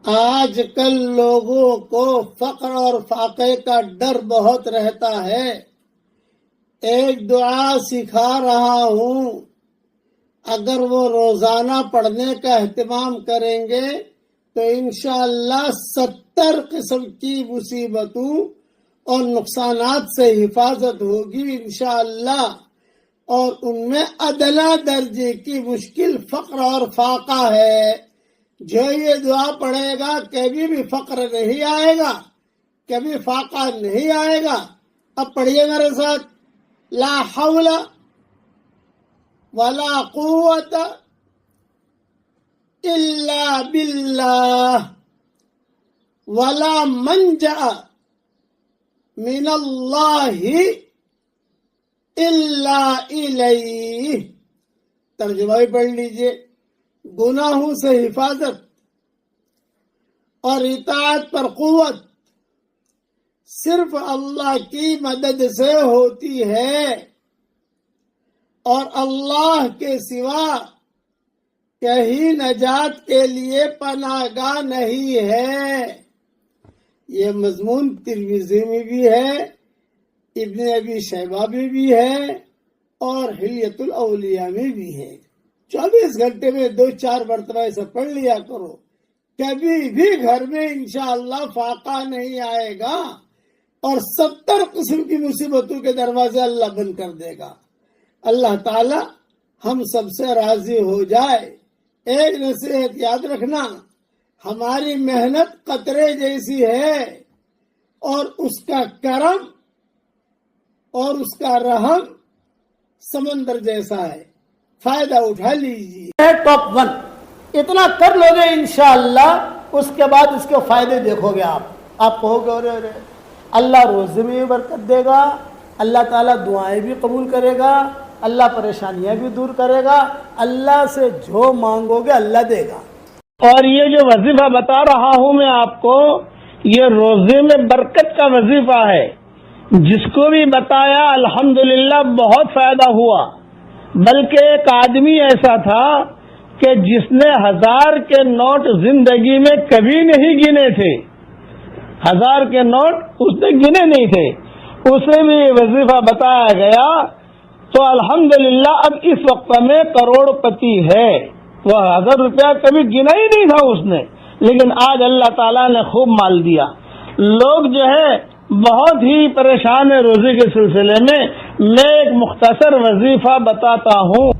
آج کل لوگوں کو فقر اور فاقے کا ڈر بہت رہتا ہے۔ ایک دعا سکھا رہا ہوں، اگر وہ روزانہ پڑھنے کا اہتمام کریں گے تو انشاءاللہ 70 قسم کی مصیبتوں اور نقصانات سے حفاظت ہوگی انشاءاللہ، اور ان میں ادنیٰ درجے کی مشکل فقر اور فاقہ ہے۔ جو یہ دعا پڑھے گا کبھی بھی فقر نہیں آئے گا، کبھی فاقہ نہیں آئے گا۔ اب پڑھیے میرے ساتھ، لا حول ولا قوت الا باللہ ولا منجا من اللہ الا الیہ۔ ترجمہ بھی پڑھ لیجئے۔ گناہوں سے حفاظت اور اطاعت پر قوت صرف اللہ کی مدد سے ہوتی ہے، اور اللہ کے سوا کہیں نجات کے لیے پناہ گاہ نہیں ہے۔ یہ مضمون ترمذی میں بھی ہے، ابن ابی شیبہ میں بھی ہے، اور حلیۃ الاولیاء میں بھی ہے۔ 24 گھنٹے میں 2-4 مرتبہ ایسا پڑھ لیا کرو، کبھی بھی گھر میں انشاءاللہ فاقہ نہیں آئے گا، اور 70 قسم کی مصیبتوں کے دروازے اللہ بند کر دے گا۔ اللہ تعالی ہم سب سے راضی ہو جائے۔ ایک نصیحت یاد رکھنا، ہماری محنت قطرے جیسی ہے، اور اس کا کرم اور اس کا رحم سمندر جیسا ہے۔ فائدہ اٹھا لیجیے۔ ٹاپ 1 اتنا کر لو گے انشاءاللہ، اس کے بعد اس کے فائدے دیکھو گے۔ آپ کہو گے ارے اللہ روزے میں بھی برکت دے گا، اللہ تعالیٰ دعائیں بھی قبول کرے گا، اللہ پریشانیاں بھی دور کرے گا، اللہ سے جو مانگو گے اللہ دے گا۔ اور یہ جو وظیفہ بتا رہا ہوں میں آپ کو، یہ روزے میں برکت کا وظیفہ ہے۔ جس کو بھی بتایا الحمدللہ بہت فائدہ ہوا۔ بلکہ ایک آدمی ایسا تھا کہ جس نے 1000 کے نوٹ زندگی میں کبھی نہیں گنے تھے، 1000 کے نوٹ اس نے گنے نہیں تھے، اسے بھی وظیفہ بتایا گیا تو الحمدللہ اب اس وقت میں کروڑ پتی ہے۔ وہ 1000 روپیہ کبھی گنا ہی نہیں تھا اس نے، لیکن آج اللہ تعالیٰ نے خوب مال دیا۔ لوگ جو ہے بہت ہی پریشان ہے روزے کے سلسلے میں۔ میں ایک مختصر وظیفہ بتاتا ہوں۔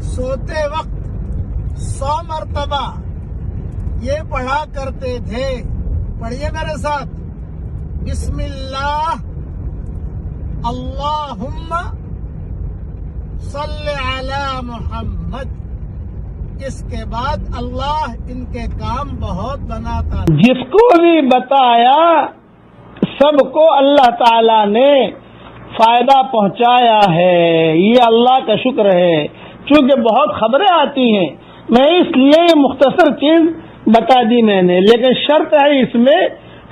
سوتے وقت 100 مرتبہ یہ پڑھا کرتے تھے، پڑھیے میرے ساتھ، بسم اللہ اللہم صلی علی محمد۔ اس کے بعد اللہ ان کے کام بہت بناتا ہے۔ جس کو بھی بتایا سب کو اللہ تعالی نے فائدہ پہنچایا ہے، یہ اللہ کا شکر ہے۔ چونکہ بہت خبریں آتی ہیں، میں اس لیے یہ مختصر چیز بتا دی میں نے، لیکن شرط ہے اس میں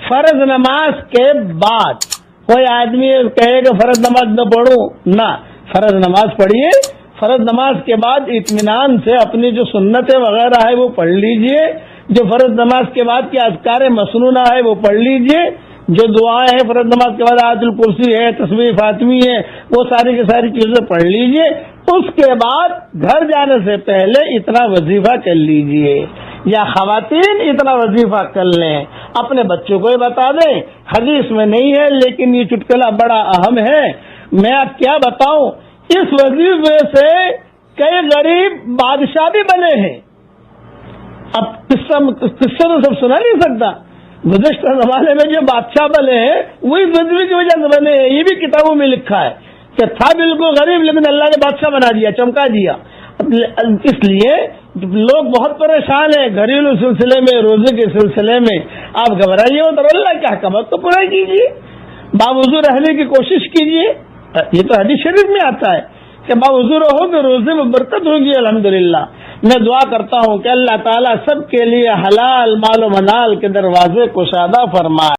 فرض نماز کے بعد۔ کوئی آدمی کہے کہ فرض نماز نہ پڑھوں، نہ، فرض نماز پڑھیے، فرض نماز کے بعد اطمینان سے اپنی جو سنتیں وغیرہ ہے وہ پڑھ لیجئے، جو فرض نماز کے بعد کی اذکار مسنونہ ہے وہ پڑھ لیجئے، جو دعائیں ہیں فرض نماز کے بعد آیت الکرسی ہے، تسبیح فاطمی ہے، وہ ساری کی ساری چیزیں پڑھ لیجئے۔ اس کے بعد گھر جانے سے پہلے اتنا وظیفہ کر لیجئے، یا خواتین اتنا وظیفہ کر لیں، اپنے بچوں کو ہی بتا دیں۔ حدیث میں نہیں ہے لیکن یہ چٹکلا بڑا اہم ہے۔ میں اب کیا بتاؤں، اس وظیفے سے کئی غریب بادشاہ بھی بنے ہیں۔ اب قصہ تو سب سنا نہیں سکتا، گزشتہ زمانے میں جو بادشاہ بنے ہیں وہ اس وظیفے کی وجہ سے بنے ہیں۔ یہ بھی کتابوں میں لکھا ہے کہ تھا بالکل غریب لیکن اللہ نے بادشاہ بنا دیا، چمکا دیا۔ اس لیے لوگ بہت پریشان ہیں گھریلو سلسلے میں، روزے کے سلسلے میں۔ آپ گھبرائیے مت، اللہ کے احکامات تو پورا کیجیے، باوضو رہنے کی کوشش کیجیے۔ یہ تو حدیث شریف میں آتا ہے کہ باوضو رہو کہ روزے میں برکت ہوگی الحمدللہ۔ میں دعا کرتا ہوں کہ اللہ تعالیٰ سب کے لیے حلال مال و منال کے دروازے کشادہ فرمائے۔